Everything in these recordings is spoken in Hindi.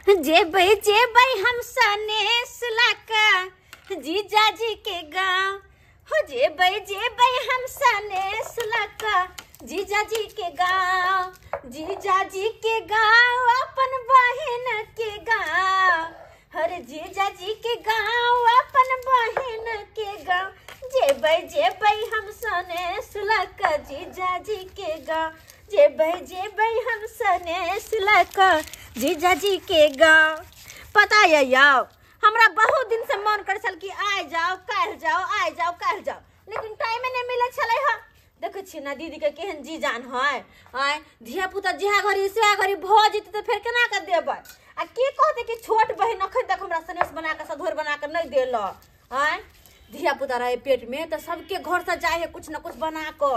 जेबै हम सने सुलाका जीजा जी के गाँव हो। जेबै हम सने सुलाका जीजा जी के गाँव। जीजा जी के गाँव अपन बहन के गाँव। हर जीजा जी के गाँव अपन बहन के गाँव। जेबै हम सने सुलाका जीजा जी के गाँव। जेबै हम सने सुलाका जीजा जी के गाँव। पता है याओ हमरा बहुत दिन से मन कर छल कि आइ जाओ काल्हि जाओ आइ जाओ काल्हि जाओ, लेकिन टाइम नहीं मिले छले ह। देखे छी ना दीदी के केहन जी जान है। आय धिया पुता जिहा घड़ी से घड़ी भ जेते तो फिर केना के देबै। आ के कहते कि छोट बहिन अखन तक हमरा सनेस बना के सधोर बना के नहीं देल। आय धिया पुता रहे पेट में तो सबके घर से जाए है कुछ न कुछ बना के।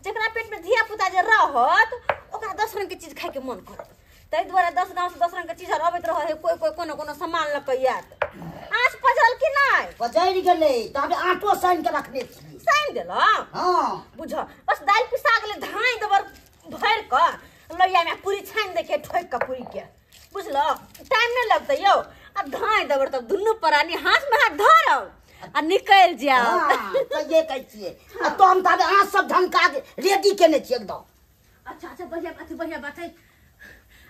जकरा पेट में धिया पुता जे रहत ओकरा 10 रंग के चीज खाए के मन करत। तै द्वारा 10 गांव से 10 रंग के चीज अबैत रहे है। कोई कोनो सामान ल के यात आँच पजल कि नहीं पजल गेले तबे आटो साइन के रखने छी। साइन देला हां बुझ बस दाल पिसा गेले धाई दबर भर क लइया में पूरी छान देखे ठोक के पूरी के बुझलो टाइम नहीं लगते यो। आ धाई दबर तब दुनु परानी हाथ में हाथ धरब आ निकल जाओ। हां तो ये कह छिए आ तो हम तबे आँच सब ढंका रेडी केने छी एकदम। अच्छा बढ़िया बात है।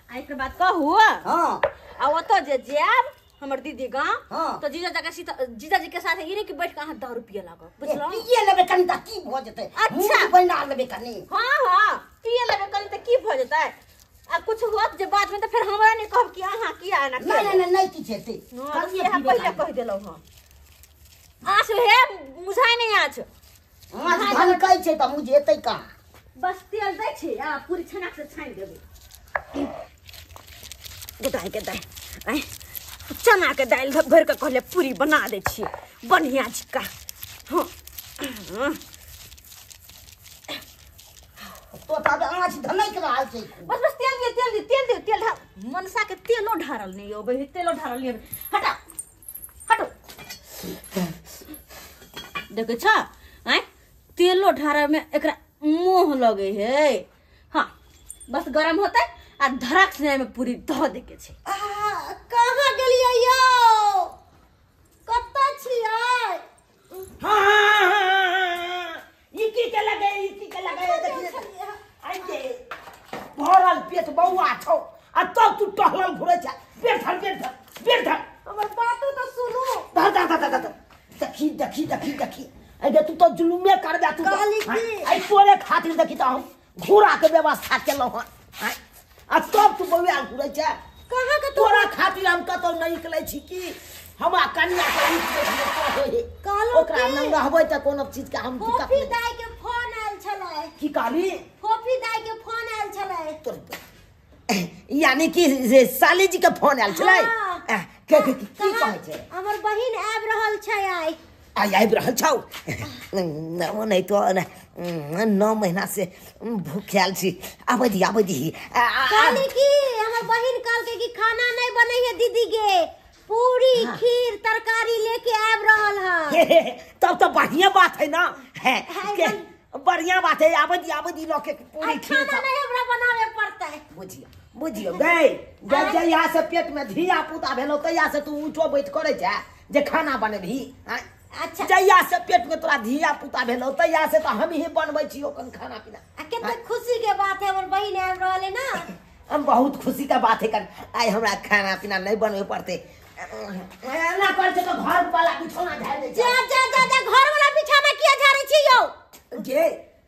आई के बात कहू हां आ ओतो जे जाब हमर दीदी गांव तो जीजा जी के साथ ई नहीं कि बैठ के 10 रुपया लागो बुझलो। पिए लेबे कनी त की भ जते। अच्छा बना लेबे कनी। हां पिए लेबे कनी त की भ जते। आ कुछ होत जे बात में तो फिर हमरा नहीं कहब कि अहां किया ना नहीं की छेते कनी हम पहले कह देलौ हां। आछ हे मुझाई नहीं आछ आछ धन कह छे त मुझे एतै का बस तेल दै छी आ पूरी छना से छान देबे। गदाई आई चना के दाल भर के कहले पूरी बना दे छी बढ़िया छिका। हां तो तब आँच धनक रहल छै। बस तेल ढार मनसा के तेलो ढारल नहीं हो बे तेलो ढारल नहीं। हटो देखे छ आय तेलो ढारे में एकरा मोह लगे है। हां बस गरम होते आ धड़क से में पूरी ध दे के छै। कहां गेलियै यो कत्ता छियै। हां ई की के लगे देखिए आई के भरल पेट बौआ छौ आ तब तू टहलल घुरै छ। पेट धर हमर बातो तो सुनो। धर देखी अगे तू तो जुलुमे करबे तू आई तोरे खातिर देखी त हम घोड़ा के व्यवस्था केलौ हन। आ तब तू बौआ घुरै छ कहां के तोरा खातिर हम कतो नहीं निकलै छी कि हमरा कन्या के होय कालो ओकरा न रहबै त कोनो चीज के हम दिक्कत फोफी दाई के फोन आयल छलै। की कहली फोफी दाई के फोन आयल छलै यानी कि साली जी के फोन आयल छलै। की कहै छै हमर बहिन आब रहल छै आई आबि रहल छौ। नहीं तो 9 महीना से भूख्याल छी। आबै दी कहली कि हमर बहिन कहल के कि खाना नहीं बनै है दीदी के पूरी खीर तरकारी लेके आब रहल है। तब तो बढ़िया बात है ना बढ़िया बात है। आबै दी लोके पूरी खीर खाना नहीं हमरा बनावे पड़तै बुझियो गई जहिया से पेट में धिया पुता भेलो तहिया से तू ऊंचो बैठ करे जा जे खाना बनेबही। अच्छा जहिया से पेट में तोरा धिया पुता भेलो तहिया से तो हम ही बनबै छी ओकन खाना पीना। कितना खुशी के बात है हमर बहिन आब रहल है ना। हम बहुत खुशी का बात है कर आई हमरा खाना पीना नहीं बनवे पड़ते। ना कर से तो घर वाला बिछौना झाड़ दे जा घर वाला बिछौना किया झाड़ै छी यो।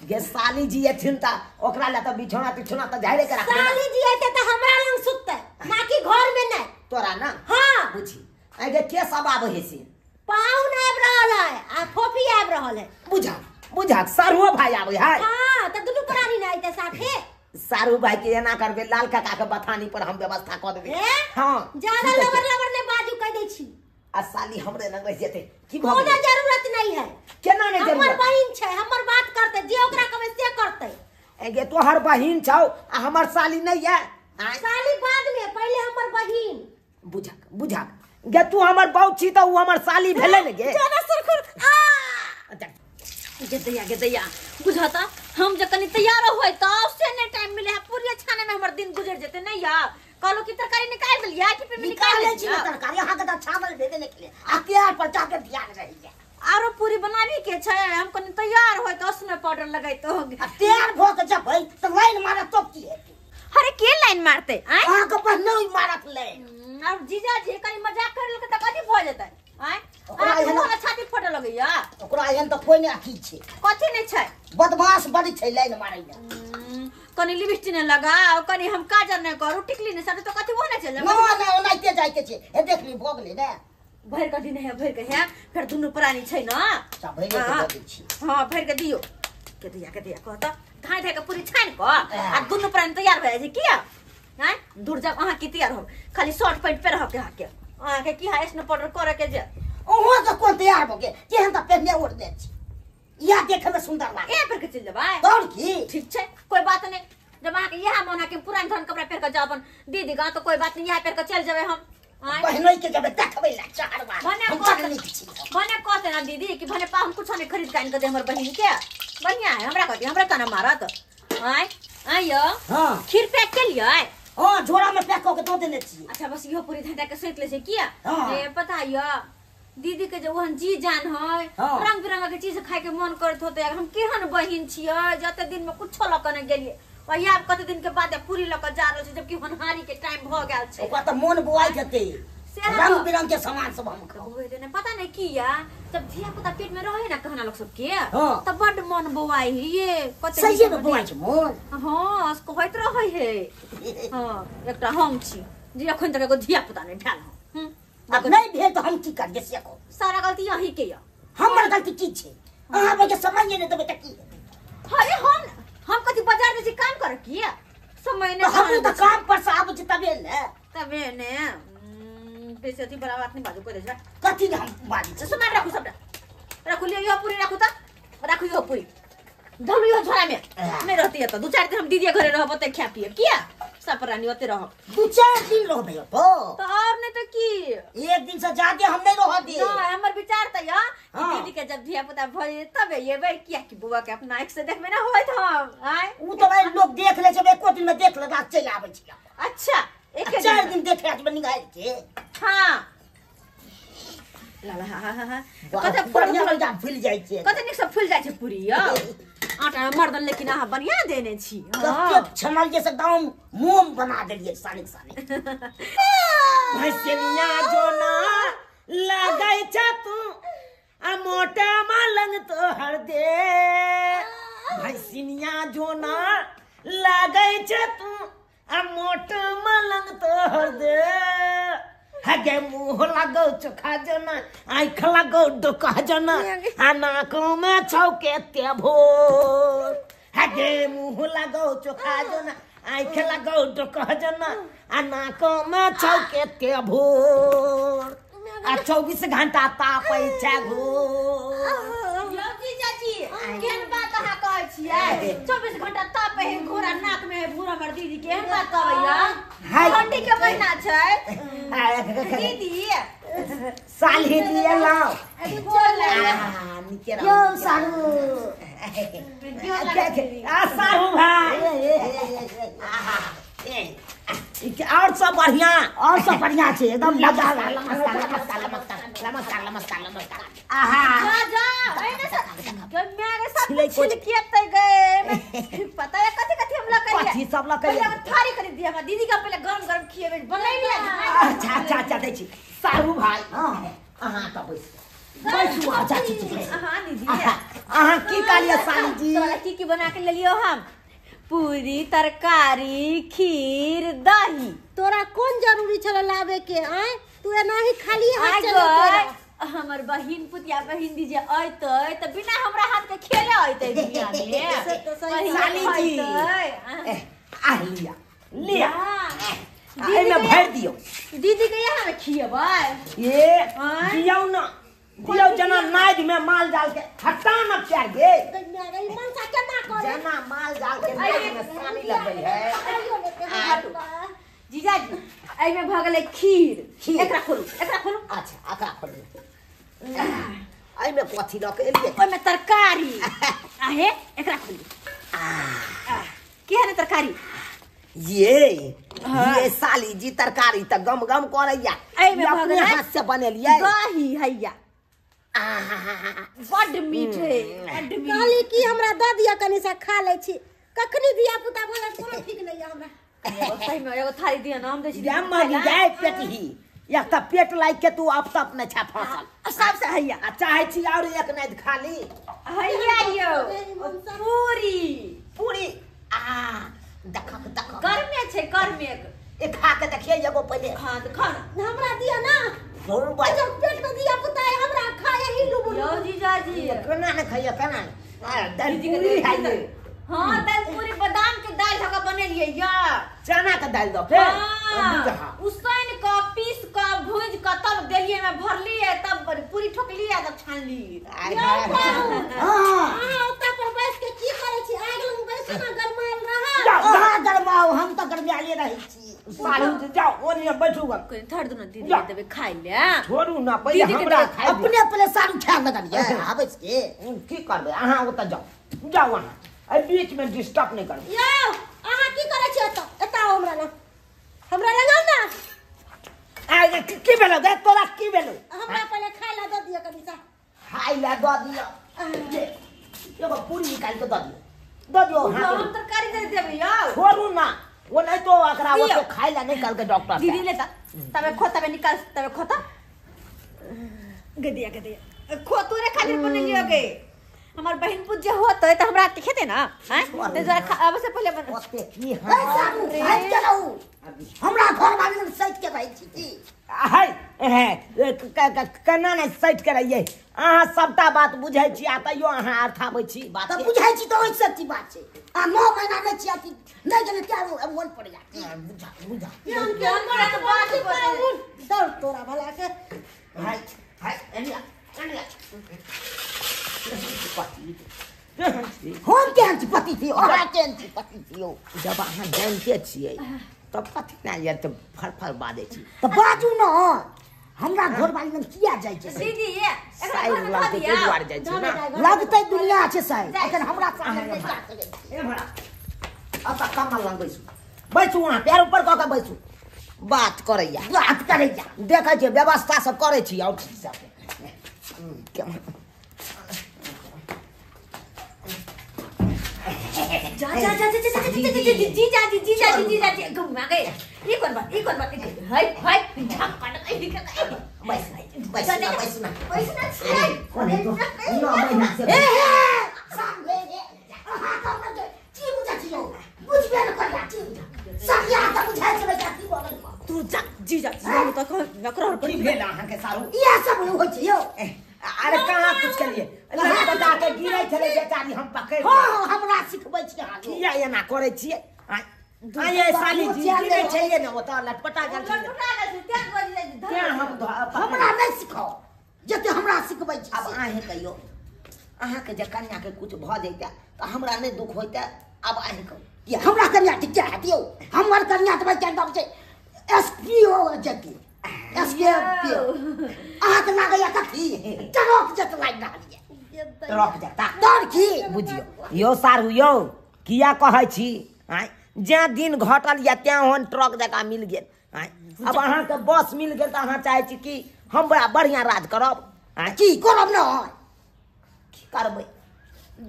गे साली जी एथिन त ओकरा ल त बिछौना त झाड़े के रखना। साली जी आते त हमरा लंग सुतते ना कि घर में नहीं तोरा ना। हां बुझी आगे के सब आबै है से पाउन आब रहल है आ फोफी आब रहल है। बुझा सारुओ भाई आबै है। हां त दुनु प्राणी नहीं आते साथे। सारू भाई के एना करबे लाल काका के बथानी पर हम व्यवस्था कर देबे। हां ज्यादा लबर ने बाजू कह दे छी। आ साली हमरे न रह जेते की कोनो जरूरत नहीं है। केना नहीं जरूरत हमर बहिन छै हमर बात करते जे ओकरा कहबे से करते। एगे तोहर बहिन छौ आ हमर साली नहीं है। साली बाद में पहले हमर बहिन बुझा गे तू हमर बाऊ छी त उ हमर साली भेले न गे। ज्यादा सरखुर गे दैया बुझाता हम जे कनी तैयार होय त उससे नहीं टाइम मिले है पूरी छाने में हमर दिन गुजर जेते नहीं या कहलो की तरकारी निकाल लिया टिफिन में निकाल ले छी तरकारी यहां के छावल भेजे ने के लिए आ तैयार पर जाके ध्यान रही है आरो पूरी बनावी के छै हम कनी तैयार होय त उसमें पाउडर लगाई तो तैयार भ के जब भाई तो लाइन मारा तो की है अरे के लाइन मारते आय हां के पर नहीं मारत लाइन और जीजा जी कनी मजाक कर लके त कथि भ जतै आय ओकरा छाती फटे लगैया ओकरा एहन त कोई नहीं आखी छै कथि नै छै बदमाश बड़ी छै लाइन मारै में कनी लिपस्टिक ने लगाओ कनी हम काजल ने करू टिकली ने सब तो कथि हो नै छै ना ना ओनाइते जाय के छै ए देख ली भोग ले ने भर के दिन है भर के है फिर दुनु प्राणी छै ना सब भर के दे दै छी हां भर के दियो के दिया कहत धाय धाय के पूरी छान को आ दुनु प्राणी तैयार भ जाय छै किया हैं दूर जब अहाँ की तैयार हो खाली शॉर्ट पैंट पे रह के हाके अहाँ के की हाय स्नो पाउडर करे के जे ओहो तो कोन तैयार भ के केहन त पहने ओढ़ दे छी या देखे में सुंदर लागे ए पर के चल जबाय और की ठीक छै कोई बात नहीं जब अहाँ के यह मोना के पुरान धन कपड़ा पहन के जाओ अपन दीदी गा तो कोई बात नहीं यह पहन के चल जबे हम पहनई के जब देखबै ला चार बार हम चटनी छी भने कहते ना दीदी कि भने पा हम कुछ नहीं खरीद कान के दे हमर बहिन के बढ़िया है हमरा कहती हमरा तना मारत आय आयो हां खीर पैक के लिए हां झोरा में पैक के दो देने छी अच्छा बस इहो पूरी धंधा के सोच ले छै किया जे पता है दीदी के जो वहन जी जान है रंग बिरंग के चीज खाए के मन करत होते हम केहन बहिन छियै जते दिन में कुछ लकने गेलिए और यार कते दिन के बाद पूरी लक जा रहल छै जबकि होनहारी के टाइम भ गेल छै ओकरा त मन बुआई जते रंग बिरंग के सामान सब हम होय देने पता नहीं किया जब धिया पुता पेट में रहे ना कहना लोग सब के हाँ। तब बड मन बुआई ये कते सही में बुआई छै मन हां उसको होइत रहे है हां एकटा हम छी जे अखन तक एगो धिया पुता नहीं भेल अब नहीं भेल तो हम की कर दे से को सारा गलती यही के हमर गलती की छै अहाँ बे के समझ नहीं देबे त की अरे हम कथि बाजार में काम कर किया समय ने हम तो काम पर से आबै छी तबे ने बेसी अथी बड़ा बात नहीं बाजू को दे जा कथि हम बाजी छ सामान राखू सबटा राखू लियो यो पूरी राखू त राखू यो पूरी धलु यो झोरा में नहीं रहती है तो दो चार दिन हम दीदी घरे रहब त खा पिए किया सब रानी ओते रह दो चार दिन रहबे तो और नहीं तो की एक दिन से ज्यादा हम नहीं रह दे ना हमर विचार त या दीदी के जब धिया पुता भई तब ये भाई किया कि बुआ के अपना एक से देखबे ना होइत हम आय उ तो भाई लोग देख ले छै एको दिन में देख ले रात चल आबै छै अच्छा एक चार दिन देख रात में निकाल के हां ला ला हा कते बढ़िया लगा फूल जाय छै कते निक सब फूल जाय छै पूरी यो आटा मर्दन लेकिन आहा बढ़िया देने छी कते छमल जैसे गांव मोम बना देलिए सानी भैसनिया जोना लगै छ तू आ मोटा मालंग तो हर दे भैसनिया जोना लगै छ तू आ मोटा मालंग तो हर दे हगे मुंह लगो चोखा जना आँख लगो डोका जना आ नाको में छौके ते भोर हगे मुंह लगो चोखा जना आँख लगो डोका जना आ नाको में छौके ते भोर आ 24 घंटा तापै छै घोर यो जीजाजी केहन बात अहाँ कहै छियै 24 घंटा तापे है घोड़ा नाक में है भूरा मर दीदी केहन बात कहैया ठंडी के महीना छै दीदी साली दिए लाओ यो सारू आ सारू भाई और सब बढ़िया छै एकदम लगा नमस्कार आहा जा एने से मेरे साथ छिलकियते गए पता है कथि हम लग करिए कथि सब लग करिए थारी कर दिया हम दीदी का पहले गरम खिएबे बनैले अच्छा दै छी सारू भाई अहाँ त बैसू चाची जी हां दीदी अहाँ की कहलिए साली जी तोरा की बना के ले लियो हम पूरी तरकारी खीर दही तोरा कौन जरूरी छला लावे के आय तू एना ही खाली हाथ चले के हमर बहिन पुतिया बहिन दीजे आइते त बिना हमरा हाथ के खेले आइते दुनिया में तो सही साली जी आ लिया दीदी में भर दियो दीदी के यहाँ में खिएबै ये दियो ना दियो जना नाद में माल जाल के हटा न कर गे मेरे मन सा केना करे जना माल जाल के नाद में पानी लगबै है जीजाजी एई में भ गेलै खीर एकरा खोलू अच्छा एकरा खोलू एई में कथि ल के एलिए ओइ में तरकारी आहे एकरा खोलू केहन तरकारी ये साली जी तरकारी त गम गम करैया एहिमे भऽ अपने गेलै हाथ से बनेलियै दही हैया बड मीठ है बड मीठ कहली कि हमरा दऽ दिया कनी सा खा लै छी कखनी धिया पुता बोले कोनो ठीक नहीं है हमरा सही में एगो थाली दिया ना हम दै छी या मरी जाए पेटही या त पेट लाग के तू अब तक न छा फसल सबसे हैया आ चाहे छी और एक नाइट खा ली हैया यो पूरी पूरी देखक गर्मे छै गर्मे ए खा के देखिए एगो पहले हां तो खाना हमरा दिया ना जब पेट में दिया पुता है हमरा खाए ही लुबु लो जीजाजी केना न खाइए केना दाल पूरी खाइए हां दाल पूरी बादाम के दाल धका बनेलिए या चना के दाल दो फिर उसको का पीस का भूज का तब देलिए में भरली है तब पूरी ठोकली है तब छानली हां ओता पर बैठ के की करे छी आग लग बैठ ना गरमाल रहा गरमाओ हम तो गरमाले रही छी सालू जाओ ओने बैठू ग कोई थड़ दो ना दीदी देबे खाइ ले छोड़ू ना पहिले हमरा खाइ अपने अपने सारू खा लगलिए आबै के की करबे अहाँ ओता जाओ जाओ अहाँ ए बीच में डिस्टर्ब नहीं करबे यो अहाँ की करे छी एता हमरा लगाओ ना आ की भेलो गे तोरा की भेलो हमरा पहले खाइ ला दऽ दिया कनी सा खाइ ला दऽ दियो एगो पूरी निकाल के दऽ दियो हां हम तरकारी दे देबे यो छोड़ू ना वो नहीं तो अकरा वो के खाइ ला निकाल के डॉक्टर दीदी ले तबे खो तबे निकाल तबे खो त गदिया खो तोरे खातिर बनेलियो गे हमार बहन पूज जे होत है त हमरा खेते ना हैं ते जरा अब से पहले बन ओते की हां के रहू हमरा घर वाली में सैट के रहै छी की है केना नहीं सैट के रहिए अहाँ सबटा बात बुझै छी आ तइयो अहाँ अर्थ आबै छी बात त बुझै छी त ओइ सच्ची बात छै आ 9 महीना नै छी आती नै गेले क्या मन पड़ जा बुझा के बात दौड़ तोरा भला के हाय एनिया हम केहन छी पति थी और केहन छी पति थी जब अहाँ जानते छियै तब कथी ना ये त फर बादे छी त बाजू न हमरा घर वाली में किया जाय छै दीदी ये साइड लगते के द्वार जाय छी ना लगतै दुनिया छै साइड एखन हमरा सामने नै जा सकै ए भरा अब कमल लग बैसू वहाँ पैर ऊपर कऽ के बैसू बात करैया देखै छियै व्यवस्था सब करै छी और सब जीजाजी घुमा गए ये कौन बात हाय झाक पाट बैस ना कौन है तो 9 महीना से सामने रे आहा कम न छी बुझा छी बुझबे न करिया छी सब या त बुझाइ छै जाती बोल तू जा जीजाजी तो नकर की भेल अहाँ के सारू इया सब होइ छै यो अरे कहाँ कुछ करिए लगा बता के गिरै छले बेचारी हम पकड़ हां हमरा सिखबै छी अहाँ किया एना करै छियै आये साली जी गिरै छलिए न ओता लटपटा गेल छलिए क्या हम हमरा नै सिखाओ जते हमरा सिखबै छी अब अहें कहियो अहाँ के जे कन्या के कुछ भ जैते त हमरा नै दुख होइते अब अहें कहियो ये हमरा कन्या ठीक है दियो हमर कन्या त क्या नाम छै एसपीओ जति एसपीओ अहाँ के लागैया कथी ट्रक जत लाग रहलिए ट्रक जता डर की बुझियो यो सारू यो किया कहै छी जे दिन घटल या त्या होन ट्रक जका मिल गेल अब अहाँ के बस मिल गेल त अहाँ चाहे छी कि हम बड़ा बढ़िया राज करब की करब न की करबै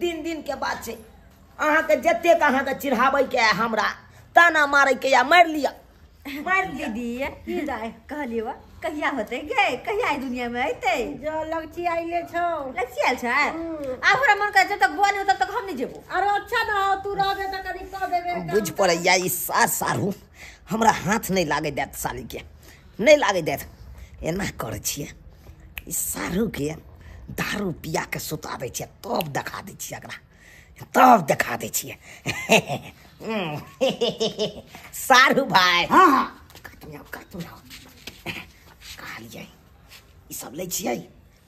दिन के बात छै अहाँ के जते के अहाँ के चिढ़ाबै के हमरा ताना मारै के या मार लिया दीदी की जाए कहलियो कहिया होते गे कहिया ई दुनिया में आइते जो लगची आइले छौ लक्ष्य आयल छै आ हमरा मन का जब तक बुआ नहीं तब तक हम नहीं जेबो अरे अच्छा न तू रहबे त कनी क देबे बुझ पड़ैया ई सारू हमरा हाथ नहीं लागे देत साली के नहीं लागे देत एना करे छिए ई सारू के दारू पिया के सुता दे छिए तब देखा दे छिए एकरा तब देखा दे छिए सारू भाई हां हां काटू कहलिए ई सब लै छिए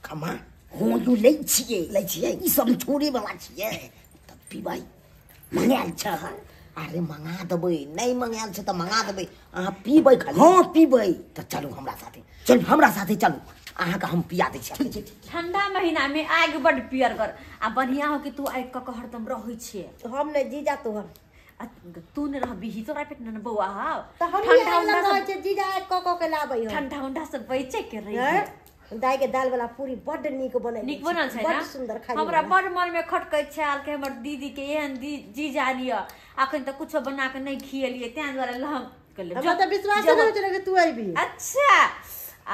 खमा हो यू लै छिए ई सब छोड़े वाला छिए तब पीबै मंगाल छ अरे मंगा देबै नहीं मंगाल छ त मंगा देबै अहाँ पीबै खाली हां पीबै त चलू हमरा साथे चलू अहाँ का हम पिया दे छी ठंडा महीना में आग बड पियर कर आ बढ़िया हो कि तू आग क हरदम रहै छिए हम नै जीजा तोहर तू ने रह बिही तोरा पेट न बौआ हां तो हम ठंडा लगा उंडा छै जीजा क के लाबै हो ठंडा उंडा सब बेचे के रही दाई के दाल वाला पूरी बड नीक बनल छै ना बड सुंदर खाइ हमरा बड मन में खटकै छाल के हमर दीदी के एहन जीजा लिया अखन त कुछो बना के नहीं खियलिए तै द्वारा लहम कहले हमरा त विश्वास नै होय कि तू आइबी अच्छा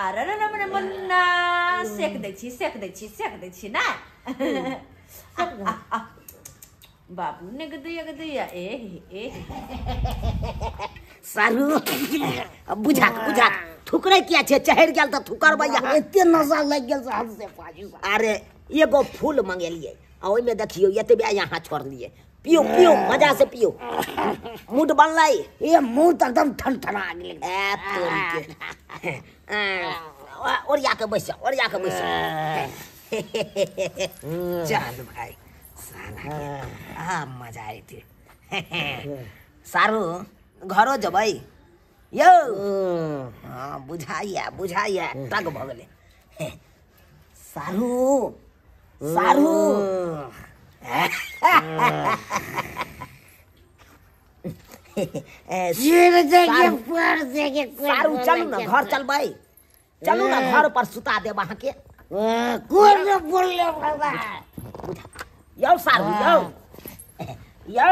अरे रे मने मन्ना सेक दै छी ना बाबू ने गदिया ए सारू बुझा ठुकरे किया छे चढ़ गेल त ठुकरबै एते नजर लग गेल से हद से फाजू अरे एगो फूल मंगेलिए आ ओइ में देखियो एतबे यहाँ छोड़ दिए पियो मजा से पियो मूड बनलै ए मुंह त एकदम ठनठना गेल ए तोरी के ओरिया के बैस चल भाई साला मजा आइते सारू घरो जबै यो हाँ बुझाइया तग भ गेलै सारू सारू चलू ना घर चलबै चलू ना घर पर सुता देब अहाँ के यौ सारू यौ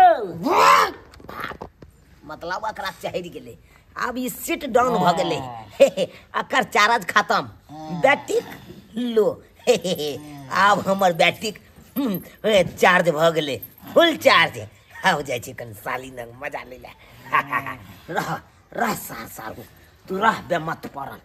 मतलब एकरा चढ़ गेलै अब ई सिट डाउन भ गेलै एकर चार्ज खत्म बैटरी लो आब हमर बैटरी चार्ज भ गेलै फुल चार्ज आब जाइ छै कन साली नंग मजा ले ले रह सारू तू रह बे मत पड़ल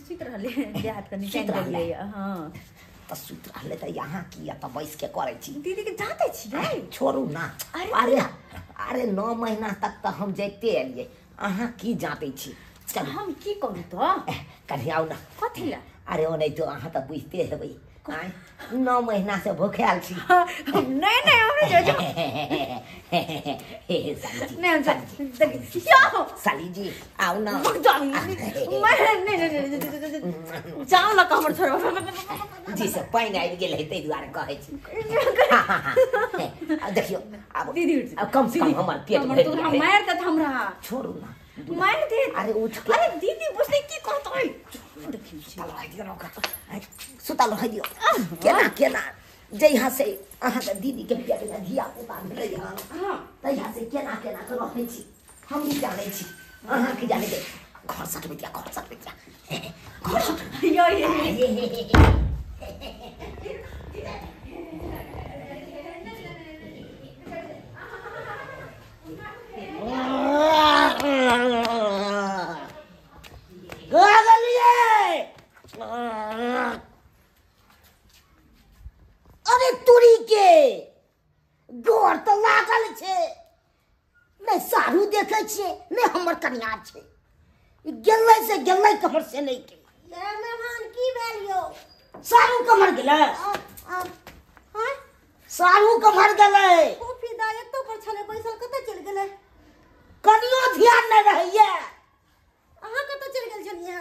सुत रहले देहात कनी चैन गेलै हां त सुत रहले त यहाँ की त बैस के करै छी दीदी के जाते छी छोड़ू ना अरे 9 महीना तक त हम जैते एलिए अहाँ की जाते छी चल हम की करू तो कहीं आउ ना कथि ला अरे ओ नहीं तो अहाँ त बुझते हेबै 9 महीना से भूखाल छी नहीं हम साली जी आओ ना जाओ ला हमर छोरा जी से पानी आबि गेल है तै दुआरे कहै छी देखियो अब दीदी अब कम से कम हमर पेट भरि तू मार के हमरा छोड़ू ना मार दे अरे उठ के अरे दीदी बुझले की कहतै देखियो चल भाई दियो का सुता लो है केना जइहा से अहाँ के दीदी के पेट में धिया पुता भेलै हां तइहा से केना के रहै छी हम ही जानै छी अहाँ के जानै दे घर सटबै घर सट यो अरे तुरी के गोर तो लागल छे नहीं सारू देखे छे नहीं हमर कन्या छे गेलै से गेलै कमर से नहीं के मेहमान की भेलियो सारू कमर गेलै हां सारू कमर गेलै कॉफी दा एतो पर छले बैसल कत चल गेलै कनियो ध्यान नहीं रहैया अहाँ कत चल गेल छलिए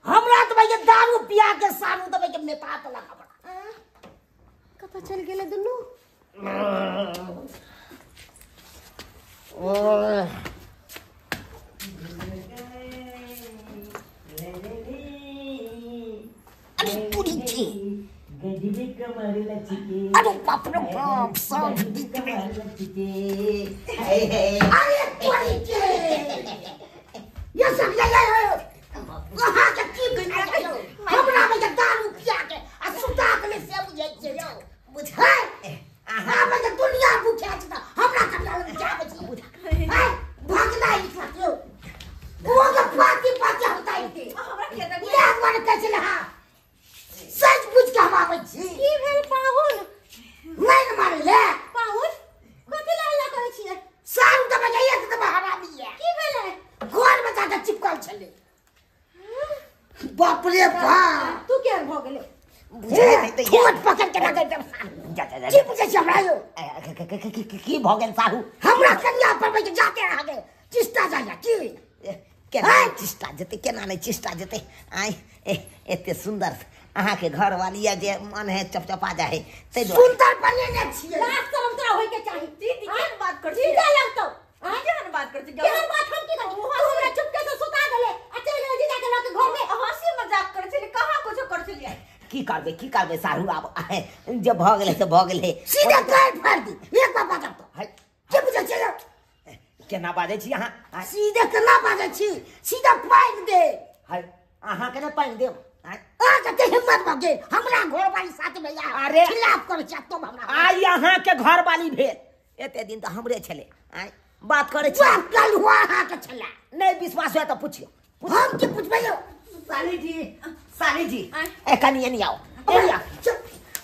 हमरा त भैया दारू पिया के सारू त भैया नेता त लगा बड़ा कत चल गेले दुनु अरे पूरी की गजबी कमर लचके अरे बाप रे बाप सब दिख में अरे पूरी की ये सब ले कहां के की बना गयो हमरा में दारू पिया के आ सुता के से बुझै छै यौ बुझै अहाँ में दुनिया भूखा छै हमरा कपड़ा लग जाबे छी बुझा भागना ही साथो वो के पाती होता है हमरा के दे ये मन कैसे लहा सच बुझ के हम आबै छी की भेल पाहुन नहीं मारे ले पाहुन कथि ला हल्ला करै छियै सारू त बजाइए त हरामी है की भेलै घर में जाके चिपकल छले बाप रे बाप तू क्या भ गेले बुझे नहीं तो कोट पकड़ के लगे जा की बुझे छी हमरा यो की भ गेल सारू हमरा कन्या पर में जाते आगे चिस्ता जाया की केना चिष्टा जते केना नहीं चिष्टा जते आई एते सुंदर अहाँ के घर वाली है जे मन है चपचपा जाए ते सुंदर बने ने छिए लाज शरम तोरा होय के चाही दीदी केहन बात कर छी जीजा लगतो केहन बात कर छी केहन बात हम की करू तू हमरा चुपके से सुता देले आ चल गेले जीजा के लग घर में हंसी मजाक कर छी कहां कुछ कर छी की करबे सारू अब जब भ गेले तो भ गेले सीधा काट फाड़ दी एक बार बाजब तो है के बुझे छे केना बाजै छी अहाँ सीधा केना बाजै छी सीधा पाइन दे है अहाँ केना पाइन देब आ के हिम्मत बगे हमरा घर वाली साथ में या अरे खिलाफ कर छ तुम हमरा आई अहाँ के घर वाली भेल एते दिन तो हमरे छले आई बात करे छी बात कल हुआ अहाँ के छला नहीं विश्वास है तो पूछियो हम के पूछबे यो साली जी ए कनी नहीं आओ ए या चल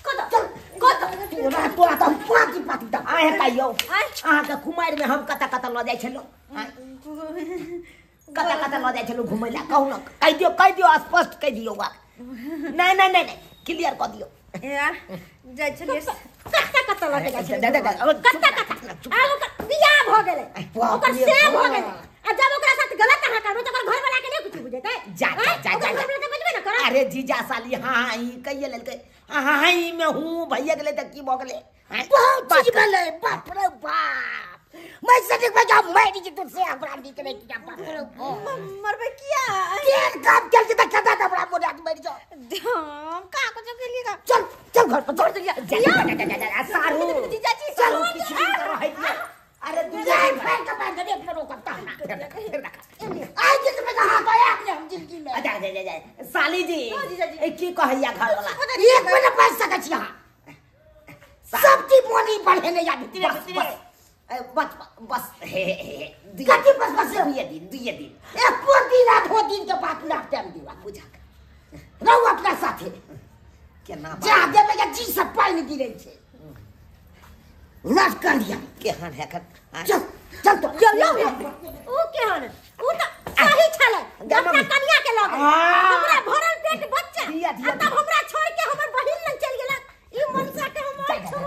तोरा तो पाती पाती द आए कहियो अहाँ के कुमार में हम कता कता ल जाय छलो कता ल जाय छलो घुमै ला कहू न कह दियो स्पष्ट कह दियो बात नहीं क्लियर कर दियो जाय छलिए कता ल जाय छलो कता बियाह भ गेले ओकर सेम भ गेले आ जब ओकरा साथ गलत अहाँ करू तो ओकर घर वाला के नहीं कुछ बुझेते जा बुझबे न कर अरे जीजा साली हां ई कहिए लेलकै हां ई में हूं भैया गेले त की भ गेले बहुत चीज भेले बाप रे बाप मैं सदिक बजा मारी जी तुझसे हमरा निकले क्या बाप रे मरबे किया केन काम चल के कदा हमरा मोड़ा मर जा हम का कुछ के लिए चल घर पर छोड़ दिया जा सारू जीजा जी सारू किछ नहीं करो है अरे दुनिया फेंक के मार दे फिर करता आज के में कहां गया आपने हम जिंदगी में जा साली जी ए की कहैया घर वाला एक मिनट पैसा सकै छी हां सबकी मोनी बढ़े ले जा बस हे कति बस दुई दिन एक पोती रात हो दिन के बाद ना टाइम दिवा बुझा रहू अपना साथे केना जा दे में जी सब पानी गिरै छै लट कर दिया केहन है कर चल तो यो ओ केहन ओ त सही छले अपना कन्या के लगे हमरा भरल पेट बच्चा तब हमरा छोड़ के हमर बहिन लग चल गेला ई मनसा के हम छोड़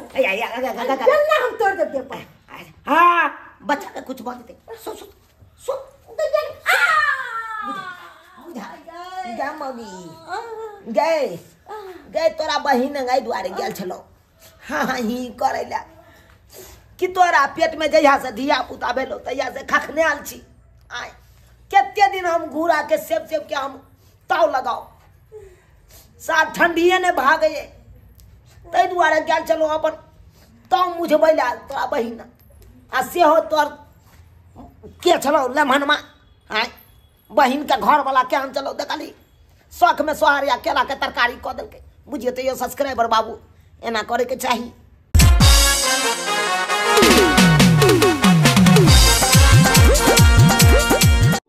चलना हम तोड़ देते पर हाँ बच्चा का कुछ बात दे सो गा मम्मी गए तोरा बहिन गई दुआरे गेल छलो हाँ ही करैला कि तोरा पेट में जहिया से धिया पुता भेलो तहिया से खखनेल छी आय केते दिन हम घूरा के सेब के हम ताव लगाओ साथ ठंडिये ने भागे तै दुआरे गेल चलो अपन ताव मुझे बैला तोरा बहिन आ से हो तोर के चलो लमहनमा आय बहिन के घर वाला के हम चलो देखली शौक में सोहारिया केला के तरकारी क देलकै बुझिए तो ये सब्सक्राइबर बाबू एना करे के चाहिए।